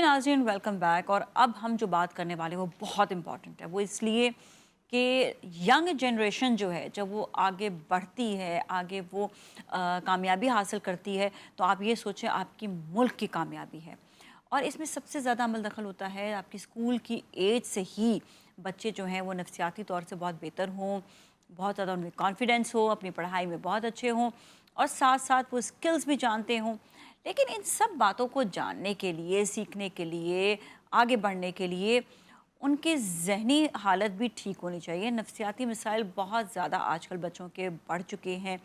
नाज़रीन, welcome back. और अब हम जो बात करने वाले हैं वो बहुत इम्पॉर्टेंट है। वो इसलिए कि यंग जनरेशन जो है जब वो आगे बढ़ती है, आगे वो कामयाबी हासिल करती है, तो आप ये सोचें आपकी मुल्क की कामयाबी है। और इसमें सबसे ज़्यादा अमल दखल होता है आपकी स्कूल की एज से ही। बच्चे जो हैं वो नफसियाती तौर से बहुत बेहतर हों, बहुत ज़्यादा उनमें कॉन्फिडेंस हो, अपनी पढ़ाई में बहुत अच्छे हों और साथ साथ वो स्किल्स भी जानते हों। लेकिन इन सब बातों को जानने के लिए, सीखने के लिए, आगे बढ़ने के लिए उनकी ज़हनी हालत भी ठीक होनी चाहिए। नफसियाती मसाइल बहुत ज़्यादा आजकल बच्चों के बढ़ चुके हैं,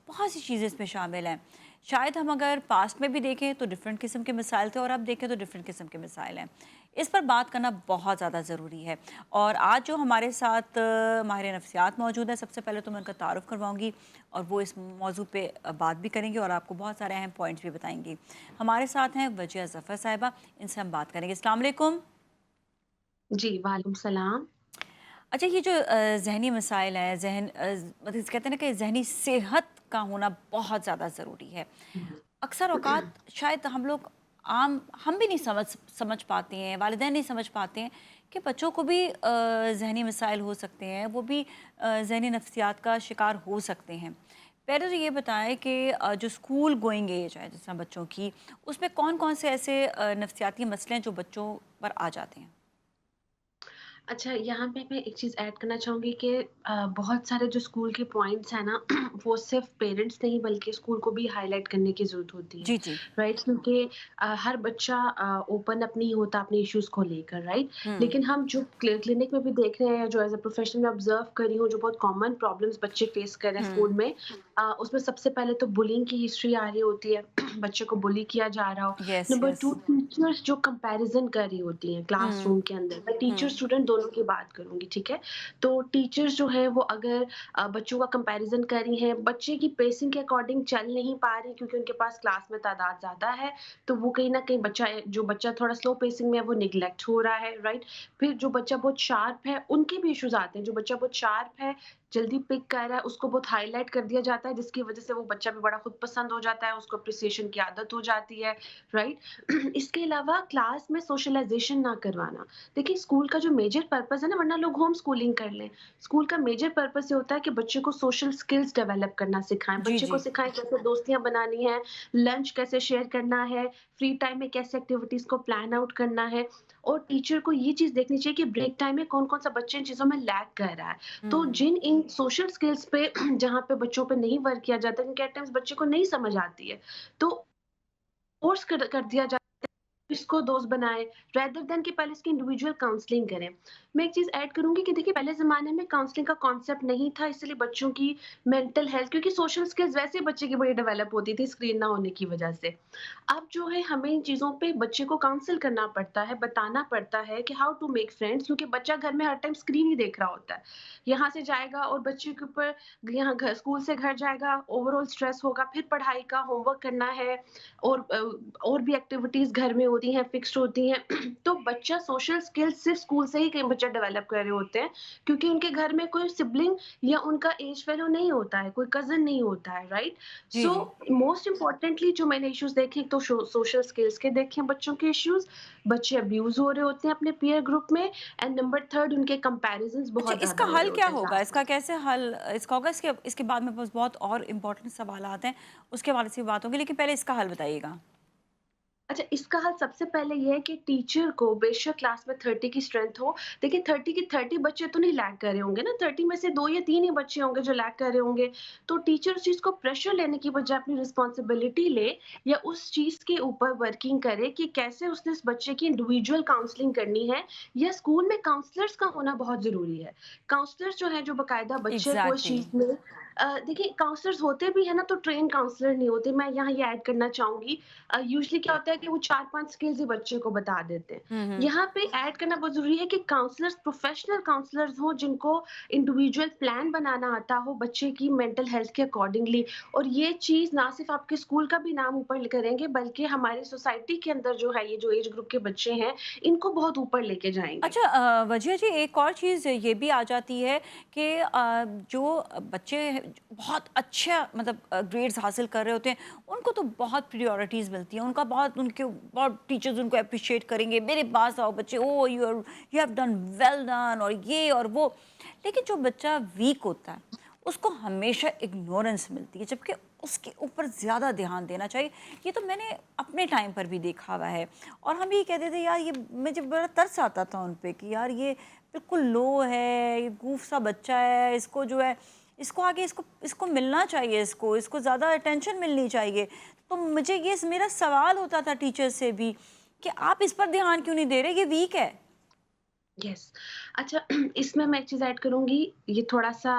बहुत सी चीज़ें इसमें शामिल हैं। शायद हम अगर पास्ट में भी देखें तो डिफरेंट किस्म के मसाइल थे और अब देखें तो डिफरेंट किस्म के मसाइल हैं। इस पर बात करना बहुत ज़्यादा ज़रूरी है। और आज जो हमारे साथ माहिर नफसियात मौजूद है, सबसे पहले तो मैं उनका तारुफ़ करवाऊँगी और वो इस मौजू पे बात भी करेंगे और आपको बहुत सारे अहम पॉइंट्स भी बताएंगी। हमारे साथ हैं वजिया ज़फ़र साहिबा, इनसे हम बात करेंगे। अस्सलाम वालेकुम। जी, वालेकुम सलाम। अच्छा, ये जो ज़हनी मसाइल हैं, मतलब कहते हैं ना कि ज़हनी सेहत का होना बहुत ज़्यादा ज़रूरी है। अक्सर औक़ात शायद हम भी नहीं समझ पाते हैं, वालिदैन नहीं समझ पाते हैं कि बच्चों को भी ज़हनी मसाइल हो सकते हैं, वो भी ज़हनी नफ्सियात का शिकार हो सकते हैं। पहले तो ये बताएँ कि जो स्कूल गोइंग एज है जिस तरह बच्चों की, उसमें कौन-कौन से ऐसे नफ्सियाती मसले हैं जो बच्चों पर आ जाते हैं? अच्छा, यहाँ पे मैं एक चीज़ ऐड करना चाहूँगी कि बहुत सारे जो स्कूल के पॉइंट्स हैं ना, वो सिर्फ़ पेरेंट्स नहीं बल्कि स्कूल को भी हाइलाइट करने की ज़रूरत होती है, जी, जी। राइट? क्योंकि हर बच्चा ओपन अप नहीं होता अपने इश्यूज़ को लेकर, राइट? हुँ, लेकिन हम जो क्लिनिक में भी देख रहे हैं, जो एज़ अ प्रोफ़ेशनल मैं ऑब्ज़र्व कर रही हूँ, जो बहुत कॉमन प्रॉब्लम्स बच्चे फ़ेस कर रहे हैं हुँ, स्कूल में, उसमें सबसे पहले तो बुलिंग की हिस्ट्री आ रही होती है, बच्चे को बुली किया जा रहा हो। Yes, number yes. 2, टीचर्स जो कंपैरिज़न कर रही होती हैं हुँ, क्लासरूम के अंदर। मैं टीचर हुँ, स्टूडेंट दोनों की बात करूँगी, ठीक है? तो टीचर्स जो हैं वो अगर बच्चों का कंपैरिज़न कर रही हैं, बच्चे की पेसिंग के अकॉर्डिंग चल नहीं पा रही क्योंकि उनके पास क्लास में तादाद ज़्यादा है, तो वो कहीं न कहीं जो बच्चा थोड़ा स्लो पेसिंग में है वो नेग्लेक्ट हो रहा है, राइट? फिर जो बच्चा बहुत शार्प है, उनके भी इश्यूज़ आते हैं। जो बच्चा बहुत शार्प है, जल्दी पिक कर रहा है, उसको बहुत हाइलाइट कर दिया जाता है जिसकी वज़ह से वो बच्चा भी बड़ा खुद पसंद हो जाता है, उसको एप्रिसिएशन की आदत हो जाती है, राइट? इसके अलावा क्लास में सोशलाइज़ेशन ना करवाना। देखिए, स्कूल का जो मेजर पर्पस है ना, वरना लोग होम स्कूलिंग कर लें। स्कूल का मेजर पर्पस ये होता है कि बच्चे को सोशल स्किल्स डेवलप करना सिखाएँ, जी, बच्चे को जी। सिखाएँ कैसे दोस्तियाँ बनानी है, लंच कैसे शेयर करना है, फ्री टाइम में कैसे एक्टिविटीज़ को प्लान आउट करना है। और टीचर को ये चीज़ देखनी चाहिए कि ब्रेक टाइम में कौन-कौन सा बच्चा इन चीज़ों में लैग कर रहा है। तो हुँ। जिन इन सोशल स्किल्स पे जहाँ पे बच्चों पे नहीं वर्क किया जाता है, क्योंकि एट टाइम्स बच्चे को नहीं समझ आती है, तो फ़ोर्स कर दिया जाता है, इसको दोस्त बनाएँ, रेदर देन कि पहले इसकी इंडिविजुअल काउंसलिंग करें। मैं एक चीज़ ऐड करूँगी कि देखिए, पहले ज़माने में काउंसलिंग का कॉन्सेप्ट नहीं था, इसलिए बच्चों की मेंटल हेल्थ, क्योंकि सोशल स्किल्स वैसे ही बच्चे की बड़ी डेवलप होती थी स्क्रीन ना होने की वजह से। अब जो है हमें इन चीज़ों पे बच्चे को काउंसल करना पड़ता है, बताना पड़ता है कि हाउ टू मेक फ्रेंड्स, क्योंकि बच्चा घर में हर टाइम स्क्रीन ही देख रहा होता है। यहाँ से जाएगा और बच्चे के ऊपर यहाँ घर स्कूल से घर जाएगा, ओवरऑल स्ट्रेस होगा, फिर पढ़ाई का होमवर्क करना है और और भी एक्टिविटीज़ घर में होती हैं, फिक्स्ड होती हैं। तो बच्चा सोशल स्किल्स सिर्फ़ स्कूल से ही कई बच्चे डेवलप कर रहे होते हैं, क्योंकि उनके घर में कोई सिबलिंग या उनका एज फेलो नहीं होता है, कोई कज़िन नहीं होता है, राइट? जी, सो जी। मोस्ट इम्पोर्टेंटली जो मैंने इश्यूज़ देखे, एक तो सोशल स्किल्स के देखे हैं बच्चों के इश्यूज़, बच्चे अब्यूज़ हो रहे होते हैं अपने पीयर ग्रुप में, एंड नंबर 3 उनके कंपैरिज़न्स अच्छा, बहुत इसका ज़्यादा हो हल रहे क्या होते हैं होगा? क्लास में। इसका कैसे हल इसका होगा? इसके इसके बाद मेरे पास बहुत और इम्पोर्टेंट सवालात हैं, उसके हवाले से भी बात होगी, लेकिन पहले इसका हल बताइएगा। अच्छा, इसका हल सबसे पहले ये है कि टीचर को बेशक क्लास में 30 की स्ट्रेंथ हो, देखिए 30 के 30 बच्चे तो नहीं लैग कर रहे होंगे ना, 30 में से 2 या 3 ही बच्चे होंगे जो लैग कर रहे होंगे। तो टीचर उस चीज़ को प्रेशर लेने की बजाय अपनी रिस्पॉन्सिबिलिटी ले या उस चीज़ के ऊपर वर्किंग करे कि कैसे उसने इस बच्चे की इंडिविजुअल काउंसलिंग करनी है, या स्कूल में काउंसलर्स का होना बहुत ज़रूरी है। काउंसलर्स जो हैं, जो बाकायदा बच्चे को इस एग्ज़ैक्टली। चीज़ में देखिए, काउंसलर्स होते भी हैं ना, तो ट्रेन्ड काउंसलर नहीं होते। मैं यहाँ ये ऐड करना चाहूँगी, यूजुअली क्या होता है कि वो 4-5 स्किल्स ही बच्चे को बता देते हैं। हुँ, हुँ। यहाँ पे ऐड करना बहुत ज़रूरी है कि काउंसलर्स प्रोफेशनल काउंसलर्स हों, जिनको इंडिविजुअल प्लान बनाना आता हो बच्चे की मेंटल हेल्थ के अकॉर्डिंगली, और ये चीज़ ना सिर्फ़ आपके स्कूल का भी नाम ऊपर करेंगे, बल्कि हमारी सोसाइटी के अंदर जो है, ये जो एज ग्रुप के बच्चे हैं, इनको बहुत ऊपर लेके जाएँगे। अच्छा, वजिया जी, एक और चीज़ ये भी आ जाती है कि जो बच्चे बहुत अच्छा मतलब ग्रेड्स हासिल कर रहे होते हैं, उनको तो बहुत प्रायोरिटीज़ मिलती हैं, उनके बहुत टीचर्स उनको अप्रिशिएट करेंगे, मेरे पास आओ बच्चे, oh you have done well done, और ये और वो। लेकिन जो बच्चा वीक होता है उसको हमेशा इग्नोरेंस मिलती है, जबकि उसके ऊपर ज़्यादा ध्यान देना चाहिए। ये तो मैंने अपने टाइम पर भी देखा हुआ है। और हम ये कहते थे यार, ये मुझे बड़ा तरस आता था उन पे कि यार ये बिल्कुल लो है, ये गूफ सा बच्चा है, इसको जो है इसको आगे इसको इसको मिलना चाहिए, इसको इसको ज़्यादा अटेंशन मिलनी चाहिए। तो मुझे ये मेरा सवाल होता था टीचर से भी कि आप इस पर ध्यान क्यों नहीं दे रहे, ये वीक है। यस। अच्छा, इसमें मैं एक चीज़ ऐड करूँगी, ये थोड़ा-सा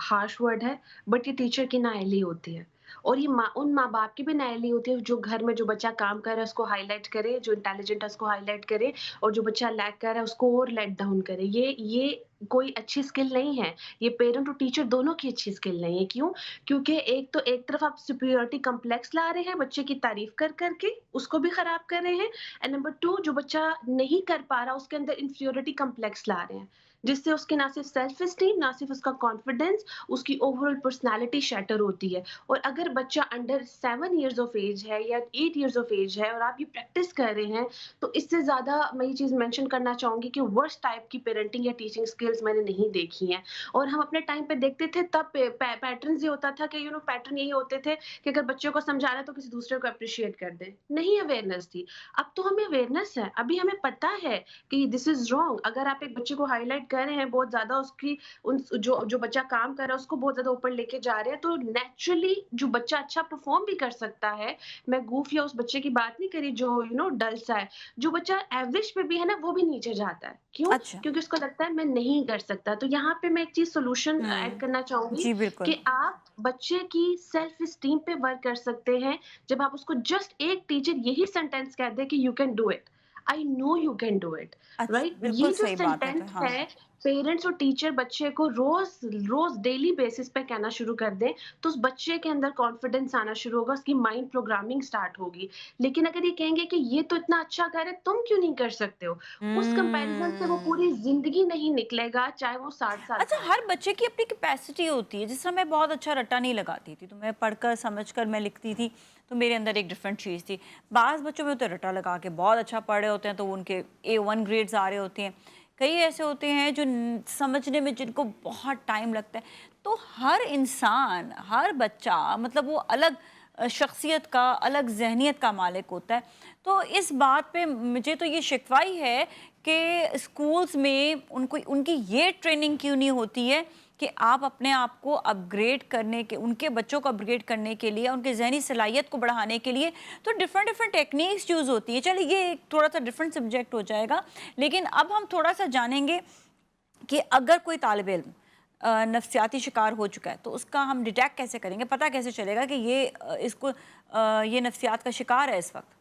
हार्श वर्ड है, बट ये टीचर की नाअहली होती है और ये उन माँ-बाप की भी नाअहली होती है, जो घर में जो बच्चा काम कर रहा है उसको हाइलाइट करे, जो इंटेलिजेंट है उसको हाइलाइट करे और जो बच्चा लैग कर रहा है उसको और लेट डाउन करे। ये कोई अच्छी स्किल नहीं है। ये पेरेंट और टीचर दोनों की अच्छी स्किल नहीं है। क्यों? क्योंकि एक तरफ आप सुपीरियॉरिटी कॉम्प्लेक्स ला रहे हैं बच्चे की तारीफ़ कर के, उसको भी खराब कर रहे हैं, एंड नंबर 2, जो बच्चा नहीं कर पा रहा उसके अंदर इन्फीरियॉरिटी कॉम्प्लेक्स ला रहे हैं, जिससे उसकी ना सिर्फ सेल्फ एस्टीम, ना सिर्फ उसका कॉन्फिडेंस, उसकी ओवरऑल पर्सनैलिटी शैटर होती है। और अगर बच्चा अंडर 7 इयर्स ऑफ एज है या 8 इयर्स ऑफ एज है और आप ये प्रैक्टिस कर रहे हैं, तो इससे ज़्यादा मैं ये चीज़ मेंशन करना चाहूँगी कि वर्स्ट टाइप की पेरेंटिंग या टीचिंग स्किल्स मैंने नहीं देखी हैं। और हम अपने टाइम पे देखते थे, तब पैटर्न्स ये होता था कि पैटर्न यही होते थे कि अगर बच्चों को समझाना है तो किसी दूसरे को एप्रिशिएट कर दें। नहीं अवेयरनेस थी। अब तो हमें अवेयरनेस है, अभी हमें पता है कि दिस इज़ रॉन्ग। अगर आप एक बच्चे को हाइलाइट कर रहे हैं बहुत ज़्यादा, उसकी उन जो जो बच्चा काम कर रहा है उसको बहुत ज़्यादा ऊपर लेके जा रहे हैं, तो नेचुरली जो बच्चा अच्छा परफ़ॉर्म भी कर सकता है, मैं गूफ या उस बच्चे की बात नहीं कर रही जो डल सा है, जो बच्चा एवरेज पे भी है ना, वो भी नीचे जाता है। क्यों? अच्छा। क्योंकि उसको लगता है मैं नहीं कर सकता। तो यहाँ पे मैं एक चीज़ सॉल्यूशन ऐड हुँ। करना चाहूँगी जी, बिल्कुल। कि आप बच्चे की सेल्फ एस्टीम पे वर्क कर सकते हैं, जब आप उसको जस्ट एक टीचर यही सेंटेंस कह दे कि you can do it. I know you can do it, अच्छा, राइट? बिल्कुल ये जो सही बात है तो सेंटेंस हाँ। है, पेरेंट्स और टीचर बच्चे को रोज रोज डेली बेसिस पे कहना शुरू कर दें, तो उस बच्चे के अंदर कॉन्फिडेंस आना शुरू होगा, उसकी माइंड प्रोग्रामिंग स्टार्ट होगी। लेकिन अगर ये कहेंगे कि ये तो इतना अच्छा कर रहे, तुम क्यों नहीं कर सकते हो, उस कंपैरिजन से वो पूरी हम्म। जिंदगी नहीं निकलेगा, चाहे वो 60 साल अच्छा, का हो हर जाए। बच्चे की अपनी कैपेसिटी होती है। जिस तरह मैं बहुत अच्छा रट्टा नहीं लगाती थी, तो मैं पढ़कर समझकर मैं लिखती थी, तो मेरे अंदर एक डिफरेंट चीज़ थी। बाज़ बच्चों में तो रट्टा लगा के बहुत अच्छा पढ़ रहे होते हैं, तो उनके A1 ग्रेड्स आ रहे होते हैं। कई ऐसे होते हैं जो समझने में जिनको बहुत टाइम लगता है। तो हर इंसान, हर बच्चा मतलब वो अलग शख्सियत का, अलग ज़हनियत का मालिक होता है। तो इस बात पे मुझे तो ये शिकवा ही है कि स्कूल्स में उनको उनकी ये ट्रेनिंग क्यों नहीं होती है कि आप अपने आप को अपग्रेड करने के, उनके बच्चों को अपग्रेड करने के लिए, उनके जहनी सलाहियत को बढ़ाने के लिए तो डिफरेंट डिफरेंट टेक्निक्स यूज़ होती है। चलिए ये एक थोड़ा सा डिफरेंट सब्जेक्ट हो जाएगा, लेकिन अब हम थोड़ा सा जानेंगे कि अगर कोई तालिब इल्म नफ्सियाती शिकार हो चुका है, तो उसका हम डिटेक्ट कैसे करेंगे, पता कैसे चलेगा कि ये ये नफ्सियात का शिकार है इस वक्त।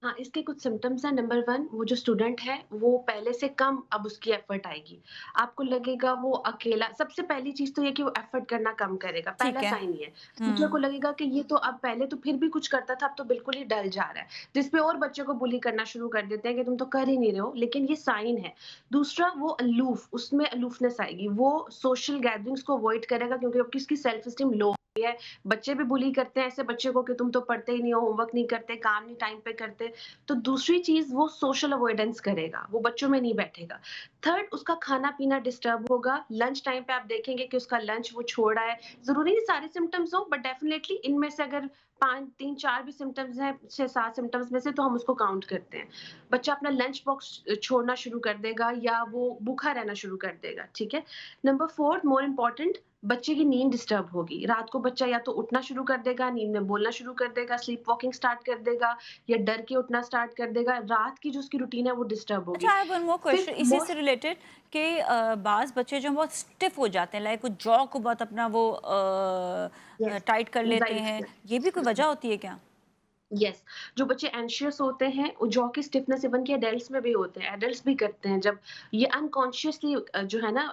हाँ, इसके कुछ सिम्पटम्स हैं। नंबर 1, वो जो स्टूडेंट है, वो पहले से कम अब उसकी एफर्ट आएगी। आपको लगेगा वो अकेला, सबसे पहली चीज़ तो ये कि वो एफर्ट करना कम करेगा, पहला ठीक है। साइन ये है। टीचर को हम्म। लगेगा कि ये तो अब पहले तो फिर भी कुछ करता था, अब तो बिल्कुल ही डल जा रहा है। जिस पे और बच्चों को बुली करना शुरू कर देते हैं कि तुम तो कर ही नहीं रहे हो, लेकिन ये साइन है। दूसरा, वो अलूफ़, उसमें अलूफ़नेस आएगी। वो सोशल गैदरिंग्स को अवॉइड करेगा क्योंकि अब उसकी सेल्फ एस्टीम लो है। बच्चे भी बुली करते हैं ऐसे बच्चे को कि तुम तो पढ़ते ही नहीं हो, होमवर्क नहीं करते, काम नहीं टाइम पे करते। तो दूसरी चीज़, वो सोशल अवॉइडेंस करेगा, वो बच्चों में नहीं बैठेगा। थर्ड, उसका खाना-पीना डिस्टर्ब होगा, लंच टाइम पे आप देखेंगे कि उसका लंच वो छोड़ रहा है। ज़रूरी नहीं सारे सिम्पटम्स हों, बट डेफिनिटली इनमें से अगर 5 3-4 भी सिम्पटम्स हैं, 6-7 सिम्पटम्स में से, तो हम उसको काउंट करते हैं। बच्चा अपना लंच बॉक्स छोड़ना शुरू कर देगा या वो भूखा रहना शुरू कर देगा, ठीक है? नंबर 4, मोर इम्पोर्टेंट, बच्चे की नींद डिस्टर्ब होगी। रात को बच्चा या तो उठना शुरू कर देगा, नींद में बोलना शुरू कर देगा, स्लीप वॉकिंग स्टार्ट कर देगा या डर के उठना स्टार्ट कर देगा। रात की जो उसकी रूटीन है वो डिस्टर्ब अच्छा, होगी। I have one more question fifth इसी से मोस्ट रिलेटेड कि बाज़ बच्चे जो हैं बहुत स्टिफ हो जाते हैं, लाइक वो जॉ को बहुत अपना वो यस, टाइट कर लेते हैं। एंग्जायटी ये भी कोई वजह होती है क्या? यस, जो बच्चे एंग्ज़ियस होते हैं, जॉ की स्टिफनेस इवन कि एडल्ट्स में भी होते हैं, एडल्ट्स भी करते हैं जब ये अनकॉन्शियसली जो है ना,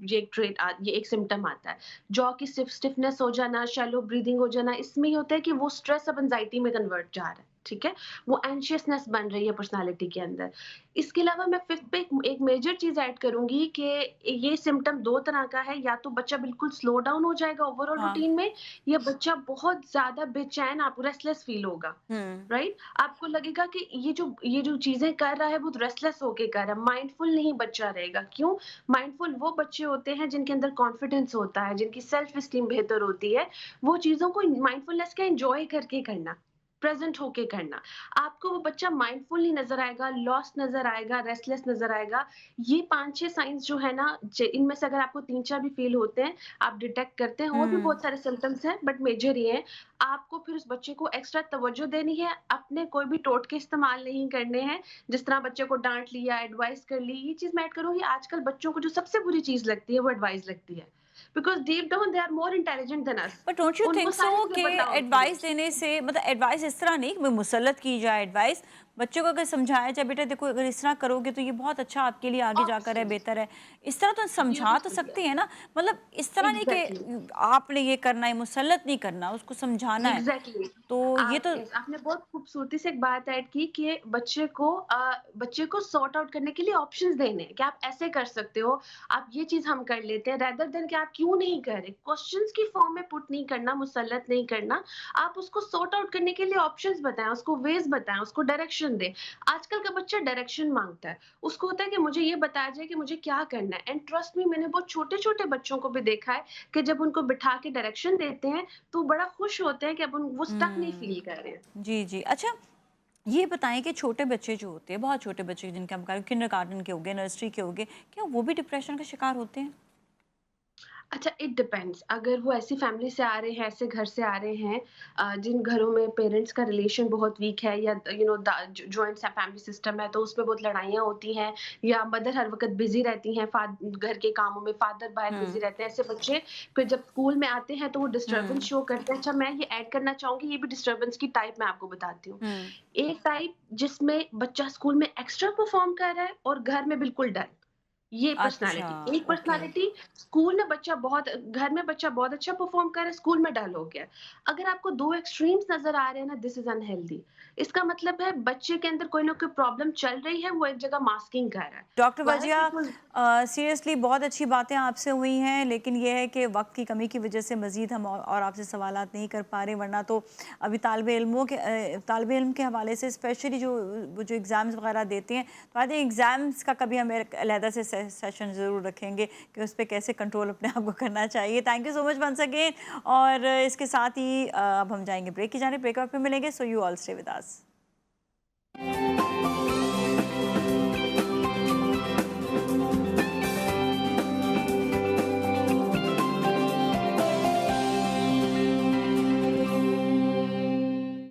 ये एक ये एक सिम्पटम आता है। जॉ की स्टिफनेस हो जाना, शैलो ब्रीथिंग हो जाना, इसमें ये होता है कि वो स्ट्रेस अब एंग्जायटी में कन्वर्ट जा रहा है, ठीक है? वो एंशियसनेस बन रही है पर्सनैलिटी के अंदर। इसके अलावा मैं 5th पे एक मेजर चीज़ ऐड करूँगी कि ये सिम्पटम 2 तरह का है, या तो बच्चा बिल्कुल स्लो डाउन हो जाएगा ओवरऑल हाँ। रूटीन में, या बच्चा बहुत ज़्यादा बेचैन, आपको रेस्टलेस फ़ील होगा, हुँ। राइट? आपको लगेगा कि ये जो चीज़ें कर रहा है, वो रेस्टलेस होके कर रहा है, माइंडफुल नहीं बच्चा रहेगा। क्यों? माइंडफुल वो बच्चे होते हैं जिनके अंदर कॉन्फिडेंस होता है, जिनकी सेल्फ एस्टीम बेहतर होती है, वो चीज़ों को माइंडफुलनेस का एन्जॉय करके करना। प्रेज़ेंट होके करना। आपको वो बच्चा माइंडफुल नहीं नज़र आएगा, लॉस्ट नज़र आएगा, रेस्टलेस नज़र आएगा। ये 5-6 साइन्स जो है ना, इनमें से अगर आपको 3-4 भी फ़ील होते हैं, आप डिटेक्ट करते हैं, और भी हुँ। बहुत सारे सिम्पटम्स हैं, बट मेजर ये हैं। आपको फिर उस बच्चे को एक्स्ट्रा तवज्जो देनी है, अपने कोई भी टोटके इस्तेमाल नहीं करने हैं। जिस तरह बच्चे को डाँट लिया, एडवाइस कर ली, ये चीज़ मैं ऐड करूँगी। आजकल बच्चों को जो सबसे बुरी चीज़ लगती है, वो एडवाइस लगती है। Because deep down they are more intelligent than us. But don't you उनको थिंक सारी सो कि चीज़ें पता होती हैं। एडवाइस देने से, मतलब एडवाइस इस तरह नहीं कि मुसल्लत की जाए एडवाइस, बच्चों को अगर समझाया जाए बेटा देखो अगर इस तरह करोगे तो ये बहुत अच्छा आपके लिए आगे जाकर है, ऑप्शंस, बेहतर है, इस तरह तो समझा तो ब्यूटीफुल सकते यस, हैं ना। मतलब इस तरह नहीं एग्ज़ैक्टली, कि आपने ये करना है, मुसल्लत नहीं करना, उसको समझाना है। एग्ज़ैक्टली। तो ये आप तो यस, आपने बहुत खूबसूरती से एक बात ऐड की कि बच्चे को सॉर्ट आउट करने के लिए ऑप्शंस देने हैं कि आप ऐसे कर सकते हो, आप ये चीज़ हम कर लेते हैं, रेदर देन कि आप क्यों नहीं कर रहे। क्वेश्चंस की फॉर्म में पुट नहीं करना, मुसल्लत नहीं करना। आप उसको सॉर्ट आउट करने के लिए ऑप्शंस बताएँ, उसको वेज़ बताएँ, उसको डायरेक्शन दें। आजकल का बच्चा डायरेक्शन माँगता है। उसको होता है कि मुझे ये बताया जाए कि मुझे क्या करना है, एंड ट्रस्ट मी, मैंने बहुत छोटे-छोटे बच्चों को भी देखा है कि जब उनको बिठा के डायरेक्शन देते हैं, तो बड़ा खुश होते हैं कि अब वो स्टक नहीं फील कर रहे हैं। जी, जी। अच्छा, ये बताएँ कि छोटे बच्चे जो होते हैं, बहुत छोटे बच्चे जिनके हम कह रहे हैं किंडरगार्टन के हो गए, नर्सरी के हो गए, क्या वो भी डिप्रेशन का शिकार होते हैं? अच्छा, इट डिपेंड्स। अगर वो ऐसी फैमिली से आ रहे हैं, ऐसे घर से आ रहे हैं जिन घरों में पेरेंट्स का रिलेशन बहुत वीक है, या जॉइंट फैमिली सिस्टम है, तो उसमें बहुत लड़ाइयाँ होती हैं, या मदर हर वक़्त बिज़ी रहती हैं घर के कामों में, फादर बाहर बिज़ी हुँ, रहते हैं। ऐसे बच्चे फिर जब स्कूल में आते हैं तो वो डिस्टर्बेंस हुँ, शो करते हैं। अच्छा, मैं ये ऐड करना चाहूँगी, ये भी डिस्टर्बेंस की टाइप मैं आपको बताती हूँ। हुँ। एक टाइप जिसमें बच्चा स्कूल में एक्स्ट्रा परफ़ॉर्म कर रहा है और घर में बिल्कुल डल। ये अच्छा, पर्सनैलिटी। एक ओके। पर्सनैलिटी, स्कूल में बच्चा बहुत, घर में बच्चा बहुत अच्छा परफ़ॉर्म कर रहा है, स्कूल में डल हो गया। अगर आपको 2 एक्सट्रीम्स नज़र आ रहे हैं ना, दिस इज़ अनहेल्दी। इसका मतलब है बच्चे के अंदर कोई ना कोई प्रॉब्लम चल रही है, वो एक जगह मास्किंग कर रहा है। Doctor while Wajiha, because seriously बहुत अच्छी बातें आपसे हुई हैं, लेकिन ये है कि वक्त की कमी की वजह से मज़ीद हम और आपसे सवालात नहीं कर पा रहे, वरना तो अभी तालिब इल्म के हवाले से स्पेशली जो वो जो एग्ज़ाम्स वगैरह देते हैं, तो आई थिंक एग्ज़ाम्स का कभी हम एक अलहदा से सेशन ज़रूर रखेंगे कि उस पर कैसे कंट्रोल अपने आप को करना चाहिए। Thank you so much once again. और इसके साथ ही अब हम जाएंगे ब्रेक की जाने, ब्रेक वक्त में मिलेंगे। So you all stay with us.